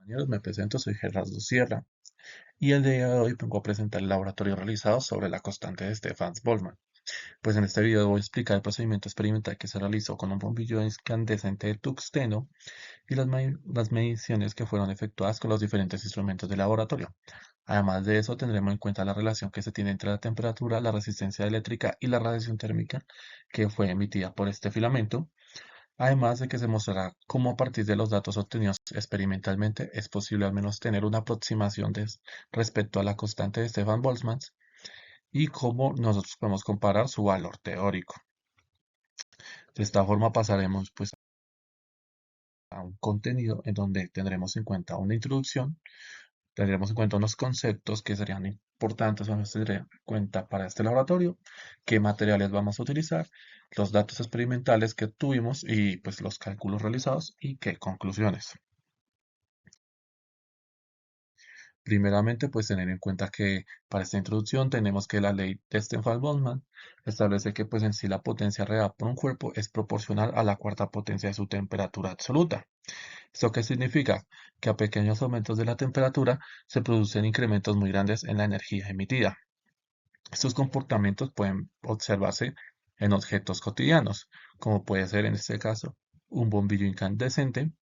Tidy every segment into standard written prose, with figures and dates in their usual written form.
Compañeros, me presento, soy Gerardo Sierra y el día de hoy vengo a presentar el laboratorio realizado sobre la constante de Stefan-Boltzmann. Pues en este video voy a explicar el procedimiento experimental que se realizó con un bombillo incandescente de tungsteno y las mediciones que fueron efectuadas con los diferentes instrumentos de laboratorio. Además de eso, tendremos en cuenta la relación que se tiene entre la temperatura, la resistencia eléctrica y la radiación térmica que fue emitida por este filamento. Además de que se mostrará cómo a partir de los datos obtenidos experimentalmente es posible al menos tener una aproximación respecto a la constante de Stefan-Boltzmann y cómo nosotros podemos comparar su valor teórico. De esta forma pasaremos pues a un contenido en donde tendremos en cuenta una introducción, tendremos en cuenta unos conceptos que serían importantes o nos tendrán en cuenta para este laboratorio, qué materiales vamos a utilizar, los datos experimentales que tuvimos y pues los cálculos realizados y qué conclusiones. Primeramente, pues tener en cuenta que para esta introducción tenemos que la ley de Stefan-Boltzmann establece que pues en sí la potencia real por un cuerpo es proporcional a la cuarta potencia de su temperatura absoluta. ¿Esto qué significa? Que a pequeños aumentos de la temperatura se producen incrementos muy grandes en la energía emitida. Estos comportamientos pueden observarse en objetos cotidianos, como puede ser en este caso un bombillo incandescente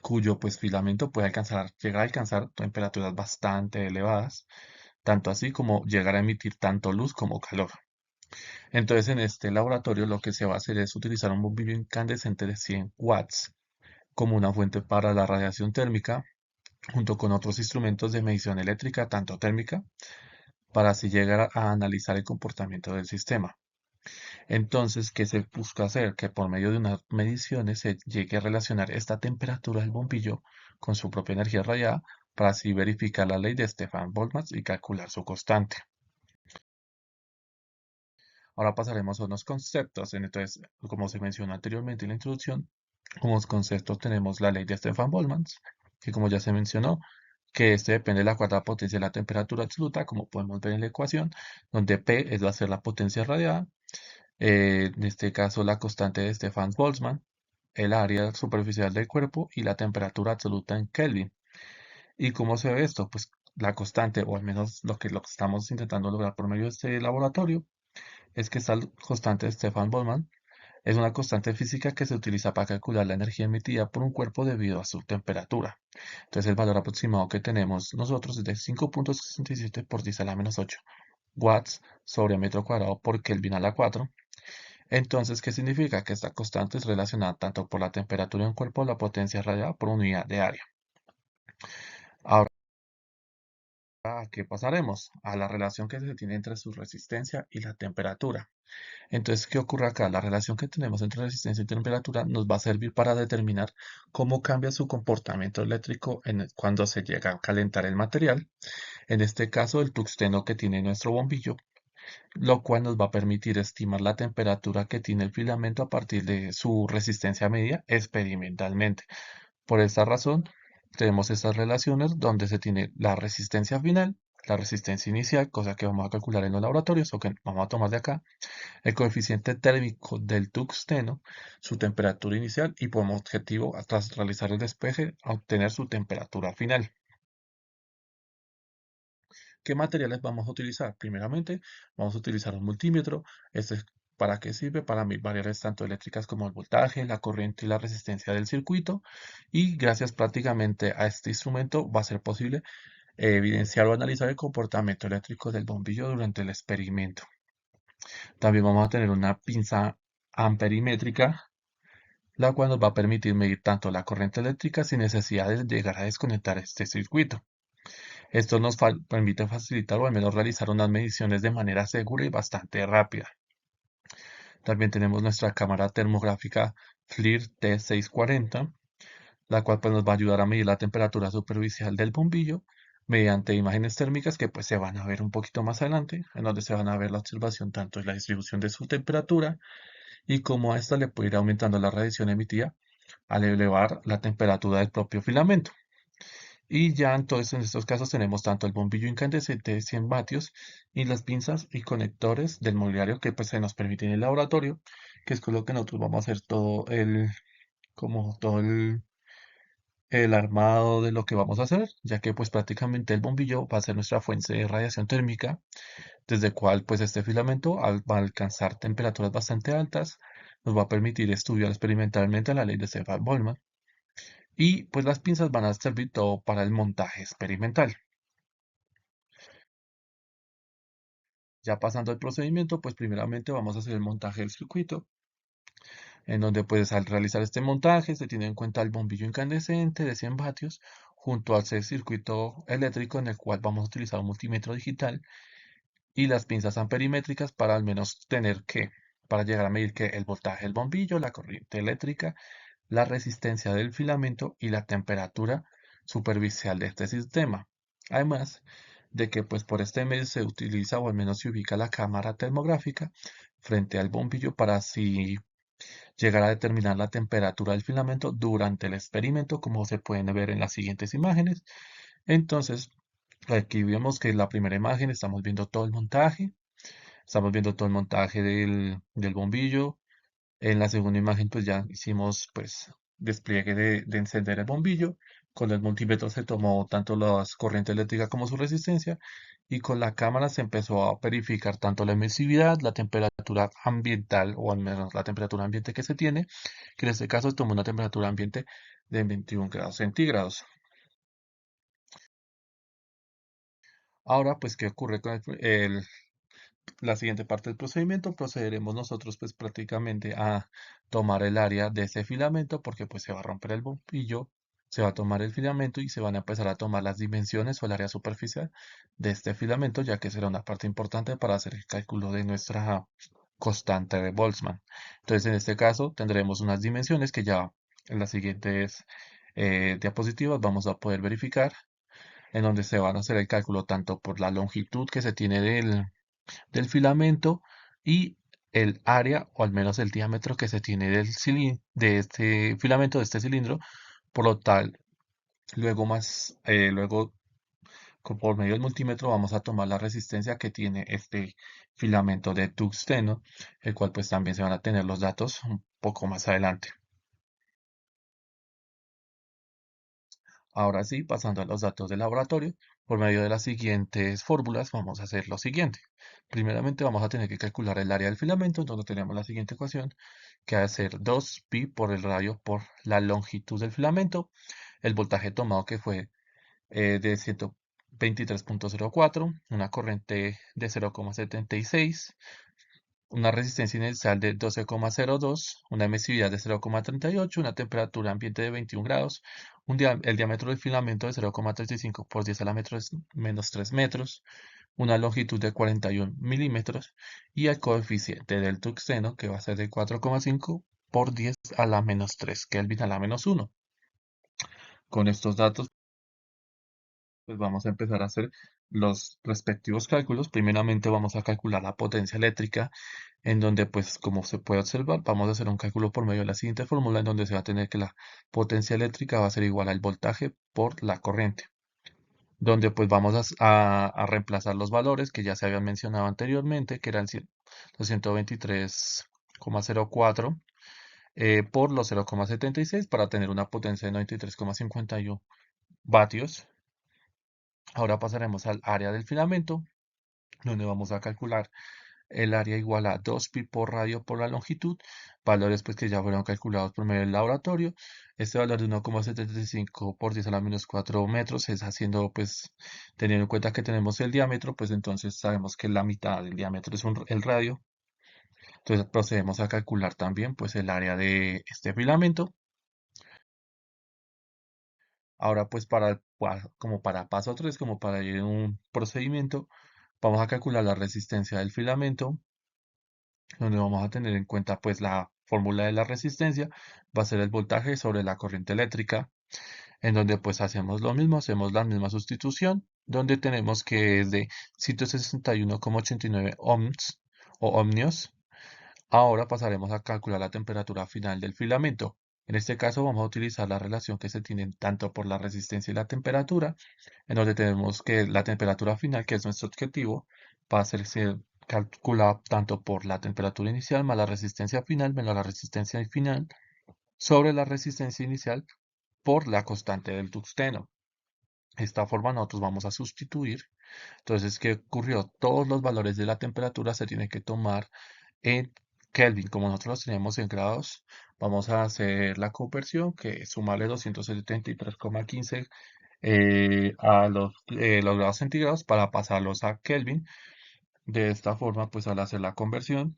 cuyo pues filamento puede llegar a alcanzar temperaturas bastante elevadas, tanto así como llegar a emitir tanto luz como calor. Entonces en este laboratorio lo que se va a hacer es utilizar un bombillo incandescente de 100 watts como una fuente para la radiación térmica, junto con otros instrumentos de medición eléctrica, tanto térmica, para así llegar a analizar el comportamiento del sistema. Entonces, ¿qué se busca hacer? Que por medio de unas mediciones se llegue a relacionar esta temperatura del bombillo con su propia energía radiada para así verificar la ley de Stefan-Boltzmann y calcular su constante. Ahora pasaremos a unos conceptos. Entonces, como se mencionó anteriormente en la introducción, como conceptos tenemos la ley de Stefan-Boltzmann, que como ya se mencionó, que este depende de la cuarta potencia de la temperatura absoluta, como podemos ver en la ecuación, donde P va a ser la potencia radiada, en este caso la constante de Stefan-Boltzmann, el área superficial del cuerpo y la temperatura absoluta en Kelvin. ¿Y cómo se ve esto? Pues la constante, o al menos lo que estamos intentando lograr por medio de este laboratorio, es que esta constante de Stefan-Boltzmann es una constante física que se utiliza para calcular la energía emitida por un cuerpo debido a su temperatura. Entonces el valor aproximado que tenemos nosotros es de 5.67 por 10 a la menos 8 watts sobre metro cuadrado por Kelvin a la 4. Entonces, ¿qué significa? Que esta constante es relacionada tanto por la temperatura de un cuerpo o la potencia radiada por unidad de área. Ahora, ¿a qué pasaremos? A la relación que se tiene entre su resistencia y la temperatura. Entonces, ¿qué ocurre acá? La relación que tenemos entre resistencia y temperatura nos va a servir para determinar cómo cambia su comportamiento eléctrico cuando se llega a calentar el material. En este caso, el tungsteno que tiene nuestro bombillo, lo cual nos va a permitir estimar la temperatura que tiene el filamento a partir de su resistencia medida experimentalmente. Por esta razón, tenemos estas relaciones donde se tiene la resistencia final, la resistencia inicial, cosa que vamos a calcular en los laboratorios o que vamos a tomar de acá, el coeficiente térmico del tungsteno, su temperatura inicial y como objetivo, tras realizar el despeje, obtener su temperatura final. ¿Qué materiales vamos a utilizar? Primeramente, vamos a utilizar un multímetro. Este es ¿para qué sirve? Para medir variables tanto eléctricas como el voltaje, la corriente y la resistencia del circuito. Y gracias prácticamente a este instrumento va a ser posible evidenciar o analizar el comportamiento eléctrico del bombillo durante el experimento. También vamos a tener una pinza amperimétrica, la cual nos va a permitir medir tanto la corriente eléctrica sin necesidad de llegar a desconectar este circuito. Esto nos permite facilitar o al menos realizar unas mediciones de manera segura y bastante rápida. También tenemos nuestra cámara termográfica FLIR T640, la cual pues, nos va a ayudar a medir la temperatura superficial del bombillo mediante imágenes térmicas que pues se van a ver un poquito más adelante, en donde se van a ver la observación tanto de la distribución de su temperatura y cómo a esta le puede ir aumentando la radiación emitida al elevar la temperatura del propio filamento. Y ya entonces en estos casos tenemos tanto el bombillo incandescente de 100 vatios y las pinzas y conectores del mobiliario que pues se nos permite en el laboratorio, que es con lo que nosotros vamos a hacer todo el, como todo el armado de lo que vamos a hacer, ya que pues prácticamente el bombillo va a ser nuestra fuente de radiación térmica, desde cual pues este filamento va a alcanzar temperaturas bastante altas, nos va a permitir estudiar experimentalmente la ley de Stefan-Boltzmann y pues las pinzas van a servir todo para el montaje experimental. Ya pasando al procedimiento, pues primeramente vamos a hacer el montaje del circuito, en donde pues al realizar este montaje se tiene en cuenta el bombillo incandescente de 100 vatios junto al circuito eléctrico en el cual vamos a utilizar un multímetro digital y las pinzas amperimétricas para al menos para llegar a medir que el voltaje del bombillo, la corriente eléctrica, la resistencia del filamento y la temperatura superficial de este sistema. Además de que pues por este medio se utiliza o al menos se ubica la cámara termográfica frente al bombillo para así llegar a determinar la temperatura del filamento durante el experimento, como se pueden ver en las siguientes imágenes. Entonces, aquí vemos que en la primera imagen estamos viendo todo el montaje, estamos viendo todo el montaje del bombillo. En la segunda imagen, pues ya hicimos pues despliegue de encender el bombillo. Con el multímetro se tomó tanto la corriente eléctrica como su resistencia y con la cámara se empezó a verificar tanto la emisividad, la temperatura ambiental o al menos la temperatura ambiente que se tiene, que en este caso se tomó una temperatura ambiente de 21 grados centígrados. Ahora, pues, ¿qué ocurre con la siguiente parte del procedimiento? Procederemos nosotros, pues, prácticamente a tomar el área de ese filamento, porque, pues, se va a romper el bombillo, se va a tomar el filamento y se van a empezar a tomar las dimensiones o el área superficial de este filamento, ya que será una parte importante para hacer el cálculo de nuestra constante de Boltzmann. Entonces, en este caso, tendremos unas dimensiones que ya en las siguientes diapositivas vamos a poder verificar en donde se van a hacer el cálculo tanto por la longitud que se tiene del filamento y el área o al menos el diámetro que se tiene de este filamento, de este cilindro. Por lo tal, luego por medio del multímetro vamos a tomar la resistencia que tiene este filamento de tungsteno, el cual pues también se van a tener los datos un poco más adelante. Ahora sí, pasando a los datos del laboratorio, por medio de las siguientes fórmulas vamos a hacer lo siguiente. Primeramente vamos a tener que calcular el área del filamento, donde tenemos la siguiente ecuación, que va a ser 2pi por el radio por la longitud del filamento, el voltaje tomado que fue de 123,04, una corriente de 0,76, una resistencia inicial de 12,02, una emisividad de 0,38, una temperatura ambiente de 21 grados, el diámetro del filamento de 0,35 por 10 a la menos 3 metros, una longitud de 41 milímetros y el coeficiente del tungsteno que va a ser de 4,5 por 10 a la menos 3 Kelvin a la menos 1. Con estos datos, pues vamos a empezar a hacer los respectivos cálculos. Primeramente vamos a calcular la potencia eléctrica en donde pues como se puede observar vamos a hacer un cálculo por medio de la siguiente fórmula en donde se va a tener que la potencia eléctrica va a ser igual al voltaje por la corriente, donde pues vamos a reemplazar los valores que ya se habían mencionado anteriormente, que eran 223,04 por los 0,76 para tener una potencia de 93,51 vatios. Ahora pasaremos al área del filamento, donde vamos a calcular el área igual a 2pi por radio por la longitud, valores pues que ya fueron calculados por medio del laboratorio. Este valor de 1,75 por 10 a la menos 4 metros es haciendo pues teniendo en cuenta que tenemos el diámetro, pues entonces sabemos que la mitad del diámetro es el radio. Entonces procedemos a calcular también pues el área de este filamento. Ahora pues como para paso 3 como para ir en un procedimiento, vamos a calcular la resistencia del filamento donde vamos a tener en cuenta pues la fórmula de la resistencia, va a ser el voltaje sobre la corriente eléctrica, en donde pues hacemos lo mismo, hacemos la misma sustitución, donde tenemos que es de 161,89 ohms o ohmios. Ahora pasaremos a calcular la temperatura final del filamento. En este caso vamos a utilizar la relación que se tiene tanto por la resistencia y la temperatura, en donde tenemos que la temperatura final, que es nuestro objetivo, va a ser calculada tanto por la temperatura inicial más la resistencia final menos la resistencia final sobre la resistencia inicial por la constante del tungsteno. De esta forma nosotros vamos a sustituir. Entonces, ¿qué ocurrió? Todos los valores de la temperatura se tienen que tomar en Kelvin. Como nosotros los tenemos en grados, vamos a hacer la conversión, que es sumarle 273,15 a los grados centígrados para pasarlos a Kelvin. De esta forma, pues al hacer la conversión,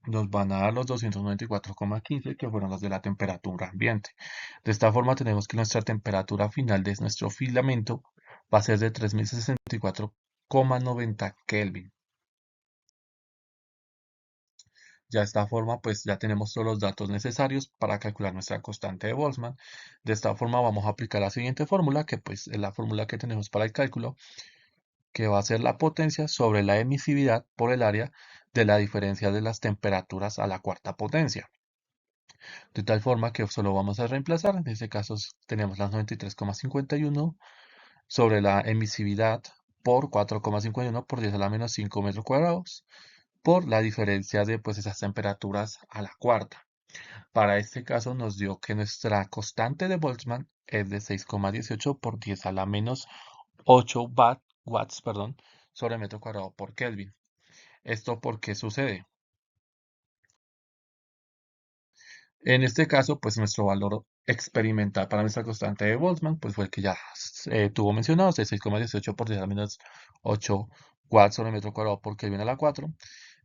nos van a dar los 294,15 que fueron los de la temperatura ambiente. De esta forma tenemos que nuestra temperatura final de nuestro filamento va a ser de 3064,90 Kelvin. Ya de esta forma pues ya tenemos todos los datos necesarios para calcular nuestra constante de Boltzmann. De esta forma vamos a aplicar la siguiente fórmula, que pues es la fórmula que tenemos para el cálculo, que va a ser la potencia sobre la emisividad por el área de la diferencia de las temperaturas a la cuarta potencia. De tal forma que solo vamos a reemplazar, en este caso tenemos las 93,51 sobre la emisividad por 4,51 por 10 a la menos 5 metros cuadrados por la diferencia de pues esas temperaturas a la cuarta. Para este caso nos dio que nuestra constante de Boltzmann es de 6,18 por 10 a la menos 8 watts, perdón, sobre metro cuadrado por Kelvin. ¿Esto por qué sucede? En este caso, pues nuestro valor experimental para nuestra constante de Boltzmann, pues fue el que ya tuvo mencionado, de 6,18 por 10 a la menos 8 watts sobre metro cuadrado por Kelvin a la 4,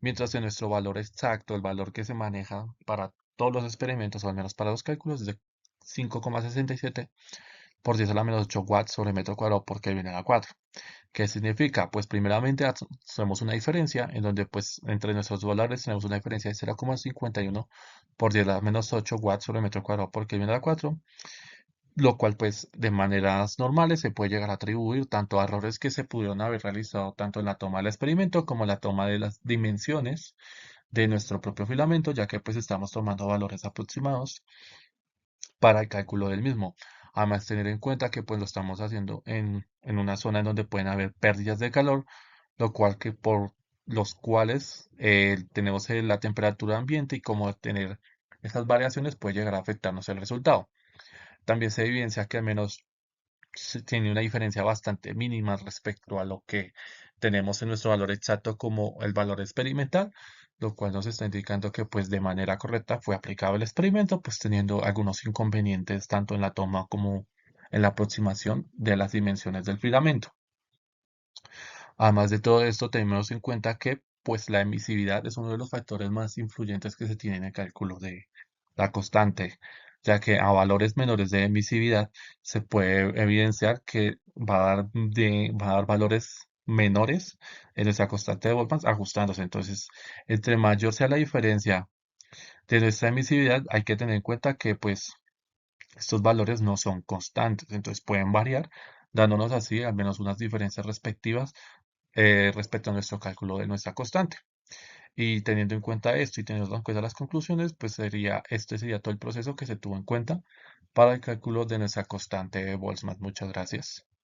mientras que nuestro valor exacto, el valor que se maneja para todos los experimentos, o al menos para los cálculos, es de 5,67 por 10 a la menos 8 watts sobre metro cuadrado por Kelvin a la 4. ¿Qué significa? Pues primeramente hacemos una diferencia en donde pues entre nuestros valores tenemos una diferencia de 0,51 por 10 a la menos 8 watts sobre metro cuadrado por Kelvin a la 4, lo cual pues de maneras normales se puede llegar a atribuir tanto a errores que se pudieron haber realizado tanto en la toma del experimento como en la toma de las dimensiones de nuestro propio filamento, ya que pues estamos tomando valores aproximados para el cálculo del mismo. Además, tener en cuenta que pues lo estamos haciendo en una zona en donde pueden haber pérdidas de calor, lo cual que por los cuales tenemos la temperatura ambiente y como tener estas variaciones puede llegar a afectarnos el resultado. También se evidencia que al menos se tiene una diferencia bastante mínima respecto a lo que tenemos en nuestro valor exacto como el valor experimental, lo cual nos está indicando que pues de manera correcta fue aplicado el experimento, pues teniendo algunos inconvenientes tanto en la toma como en la aproximación de las dimensiones del filamento. Además de todo esto, tenemos en cuenta que pues la emisividad es uno de los factores más influyentes que se tiene en el cálculo de la constante, ya que a valores menores de emisividad se puede evidenciar que va a dar valores menores en nuestra constante de Boltzmann ajustándose. Entonces, entre mayor sea la diferencia de nuestra emisividad, hay que tener en cuenta que pues estos valores no son constantes, entonces pueden variar, dándonos así al menos unas diferencias respectivas respecto a nuestro cálculo de nuestra constante. Y teniendo en cuenta esto y teniendo en cuenta las conclusiones, pues este sería todo el proceso que se tuvo en cuenta para el cálculo de nuestra constante de Boltzmann. Muchas gracias.